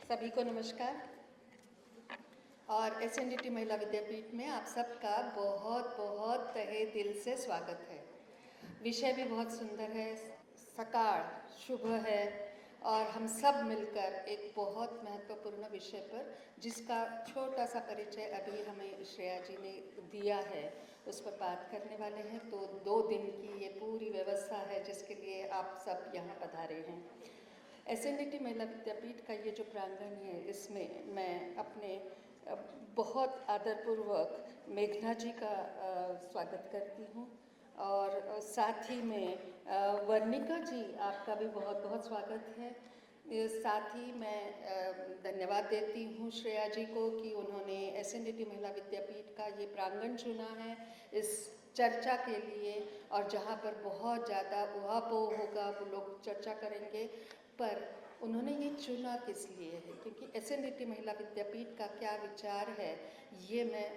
सभी को नमस्कार। और एसएनडीटी महिला विद्यापीठ में आप सबका बहुत बहुत तहे दिल से स्वागत है। विषय भी बहुत सुंदर है, सकाळ शुभ है और हम सब मिलकर एक बहुत महत्वपूर्ण विषय पर, जिसका छोटा सा परिचय अभी हमें श्रेया जी ने दिया है, उस पर बात करने वाले हैं। तो 2 दिन की ये पूरी व्यवस्था है जिसके लिए आप सब यहाँ पधारे हैं। एसएनडीटी महिला विद्यापीठ का ये जो प्रांगण है, इसमें मैं अपने बहुत आदरपूर्वक मेघना जी का स्वागत करती हूँ और साथ ही में वर्णिका जी, आपका भी बहुत बहुत स्वागत है। साथ ही मैं धन्यवाद देती हूँ श्रेया जी को कि उन्होंने एसएनडीटी महिला विद्यापीठ का ये प्रांगण चुना है इस चर्चा के लिए, और जहाँ पर बहुत ज़्यादा उहापोह होगा वो लोग चर्चा करेंगे, पर उन्होंने ये चुना किस लिए है, क्योंकि एसएनडीटी महिला विद्यापीठ का क्या विचार है ये मैं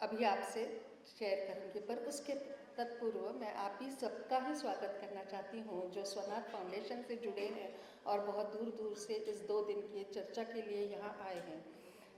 अभी आपसे शेयर करूँगी। पर उसके तत्पूर्व मैं आप ही सबका ही स्वागत करना चाहती हूँ जो स्वनाथ फाउंडेशन से जुड़े हैं और बहुत दूर दूर से इस 2 दिन की चर्चा के लिए यहाँ आए हैं।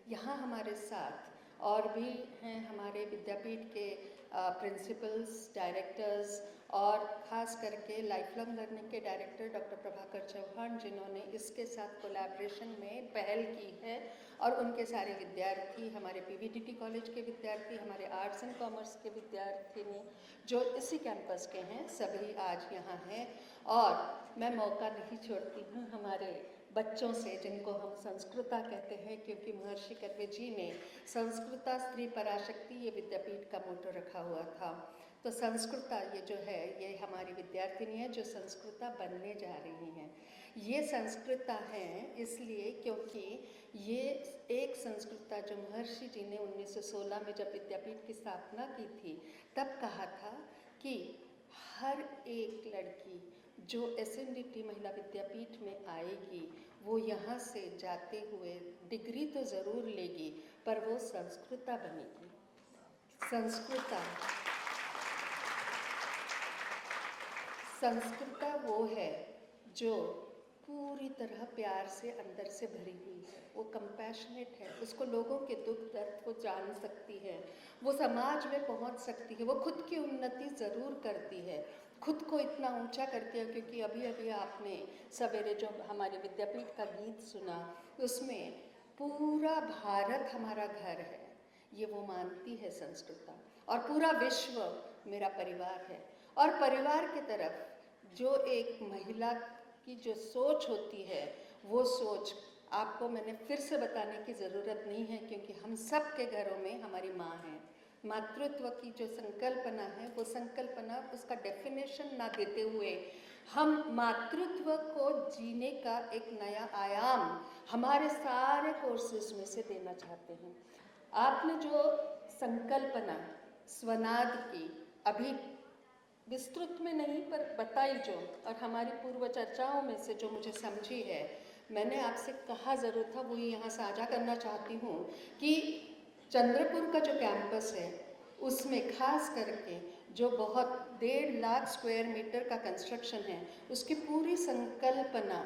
यहाँ हमारे साथ और भी हैं हमारे विद्यापीठ के प्रिंसिपल्स, डायरेक्टर्स और ख़ास करके लाइफ लॉन्ग लर्निंग के डायरेक्टर डॉक्टर प्रभाकर चौहान, जिन्होंने इसके साथ कोलैबोरेशन में पहल की है, और उनके सारे विद्यार्थी, हमारे पीवीटीटी कॉलेज के विद्यार्थी, हमारे आर्ट्स एंड कॉमर्स के विद्यार्थिनी जो इसी कैंपस के हैं, सभी आज यहाँ हैं। और मैं मौका नहीं छोड़ती हूँ हमारे बच्चों से, जिनको हम संस्कृता कहते हैं, क्योंकि महर्षि कर्वे जी ने संस्कृता स्त्री पराशक्ति ये विद्यापीठ का मोटो रखा हुआ था। तो संस्कृता ये जो है, ये हमारी विद्यार्थिनी है जो संस्कृता बनने जा रही हैं। ये संस्कृता हैं इसलिए क्योंकि ये एक संस्कृता जो महर्षि जी ने 1916 में जब विद्यापीठ की स्थापना की थी, तब कहा था कि हर एक लड़की जो एसएनडीटी महिला विद्यापीठ में आएगी वो यहाँ से जाते हुए डिग्री तो ज़रूर लेगी, पर वो संस्कृता बनेगी। संस्कृता वो है जो पूरी तरह प्यार से अंदर से भरी हुई है, वो कंपैशनेट है, उसको लोगों के दुख दर्द को जान सकती है, वो समाज में पहुंच सकती है, वो खुद की उन्नति ज़रूर करती है, खुद को इतना ऊंचा करती है। क्योंकि अभी अभी आपने सवेरे जो हमारे विद्यापीठ का गीत सुना, उसमें पूरा भारत हमारा घर है, ये वो मानती है संस्कृता, और पूरा विश्व मेरा परिवार है। और परिवार की तरफ जो एक महिला की जो सोच होती है, वो सोच आपको मैंने फिर से बताने की ज़रूरत नहीं है, क्योंकि हम सब के घरों में हमारी माँ है। मातृत्व की जो संकल्पना है, वो संकल्पना, उसका डेफिनेशन ना देते हुए हम मातृत्व को जीने का एक नया आयाम हमारे सारे कोर्सेज में से देना चाहते हैं। आपने जो संकल्पना स्वनाद की अभी विस्तृत में नहीं पर बताई जो, और हमारी पूर्व चर्चाओं में से जो मुझे समझी है, मैंने आपसे कहा ज़रूर था, वो यहाँ साझा करना चाहती हूँ कि चंद्रपुर का जो कैंपस है उसमें खास करके जो बहुत 1.5 लाख स्क्वायर मीटर का कंस्ट्रक्शन है, उसकी पूरी संकल्पना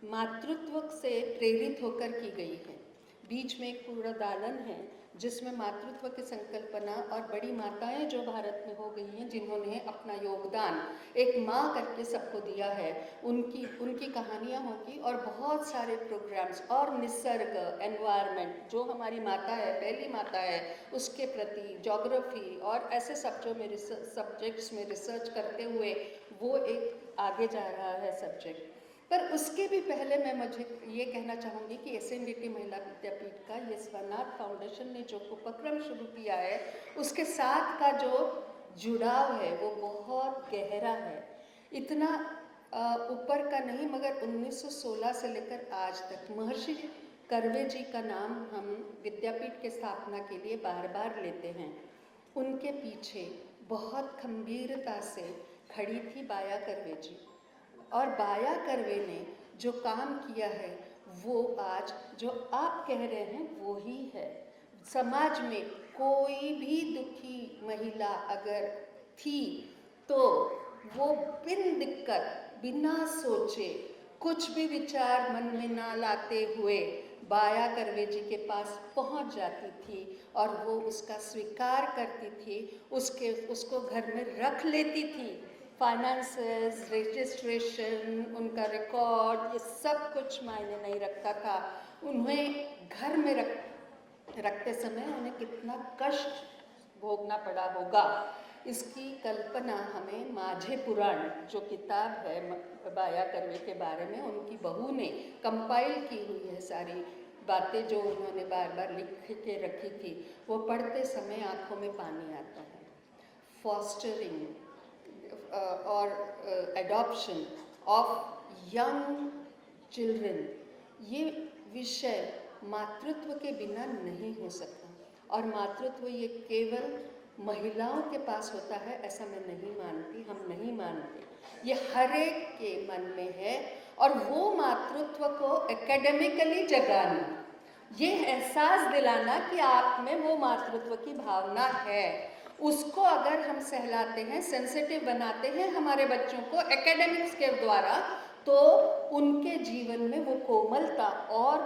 मातृत्व से प्रेरित होकर की गई है। बीच में एक पूरा दालन है जिसमें मातृत्व की संकल्पना और बड़ी माताएं जो भारत में हो गई हैं, जिन्होंने अपना योगदान एक माँ करके सबको दिया है, उनकी कहानियाँ होगी, और बहुत सारे प्रोग्राम्स, और निसर्ग, एनवायरनमेंट, जो हमारी माता है, पहली माता है, उसके प्रति ज्योग्राफी और ऐसे सब्जेक्ट्स में रिसर्च करते हुए वो एक आगे जा रहा है सब्जेक्ट। पर उसके भी पहले मैं मुझे ये कहना चाहूँगी कि एसएनडीटी महिला विद्यापीठ का ये स्वनाथ फाउंडेशन ने जो उपक्रम शुरू किया है, उसके साथ का जो जुड़ाव है वो बहुत गहरा है। इतना ऊपर का नहीं, मगर 1916 से लेकर आज तक महर्षि कर्वे जी का नाम हम विद्यापीठ के स्थापना के लिए बार बार लेते हैं। उनके पीछे बहुत खंभीरता से खड़ी थी बाया कर्वे जी, और बाया कर्वे ने जो काम किया है वो आज जो आप कह रहे हैं वो ही है। समाज में कोई भी दुखी महिला अगर थी तो वो बिन दिक्कत, बिना सोचे कुछ भी विचार मन में ना लाते हुए बाया कर्वे जी के पास पहुंच जाती थी और वो उसका स्वीकार करती थी, उसको घर में रख लेती थी। फाइनेंसेस, रजिस्ट्रेशन, उनका रिकॉर्ड, ये सब कुछ मायने नहीं रखता था। उन्हें घर में रखते समय उन्हें कितना कष्ट भोगना पड़ा होगा, इसकी कल्पना हमें माझे पुराण जो किताब है बाया कर्वे के बारे में, उनकी बहू ने कंपाइल की हुई है सारी बातें जो उन्होंने बार बार लिख के रखी थी, वो पढ़ते समय आंखों में पानी आता है। फॉस्टरिंग और एडॉप्शन ऑफ यंग चिल्ड्रन, ये विषय मातृत्व के बिना नहीं हो सकता, और मातृत्व ये केवल महिलाओं के पास होता है ऐसा मैं नहीं मानती, हम नहीं मानते। ये हर एक के मन में है, और वो मातृत्व को एकेडमिकली जगाना, ये एहसास दिलाना कि आप में वो मातृत्व की भावना है, उसको अगर हम सहलाते हैं, सेंसिटिव बनाते हैं हमारे बच्चों को एकेडमिक्स के द्वारा, तो उनके जीवन में वो कोमलता और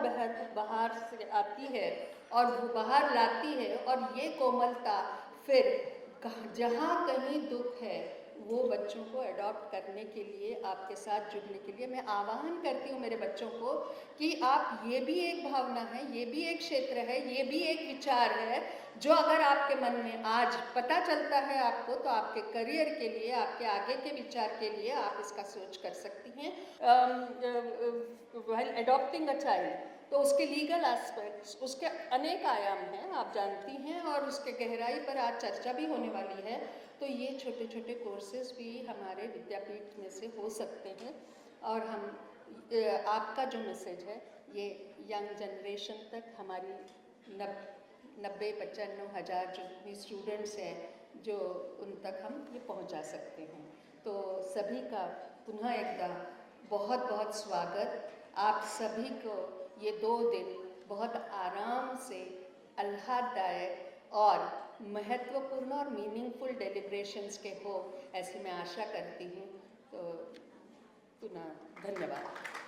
बाहर से आती है और वो बाहर लाती है, और ये कोमलता फिर जहाँ कहीं दुख है वो बच्चों को अडॉप्ट करने के लिए, आपके साथ जुड़ने के लिए मैं आह्वान करती हूँ मेरे बच्चों को कि आप, ये भी एक भावना है, ये भी एक क्षेत्र है, ये भी एक विचार है, जो अगर आपके मन में आज पता चलता है आपको, तो आपके करियर के लिए, आपके आगे के विचार के लिए आप इसका सोच कर सकती हैं। व्हाइल एडॉप्टिंग अ चाइल्ड, तो उसके लीगल एस्पेक्ट्स, उसके अनेक आयाम हैं, आप जानती हैं, और उसके गहराई पर आज चर्चा भी होने वाली है। तो ये छोटे छोटे कोर्सेज भी हमारे विद्यापीठ में से हो सकते हैं, और हम आपका जो मैसेज है ये यंग जनरेशन तक, हमारी 90-95 हज़ार जो भी स्टूडेंट्स हैं, जो उन तक हम ये पहुंचा सकते हैं। तो सभी का पुनः एक बार बहुत बहुत स्वागत। आप सभी को ये 2 दिन बहुत आराम से, आह्लाददायक और महत्वपूर्ण और मीनिंगफुल डेलिब्रेशंस के हो, ऐसी मैं आशा करती हूँ। तो पुनः धन्यवाद।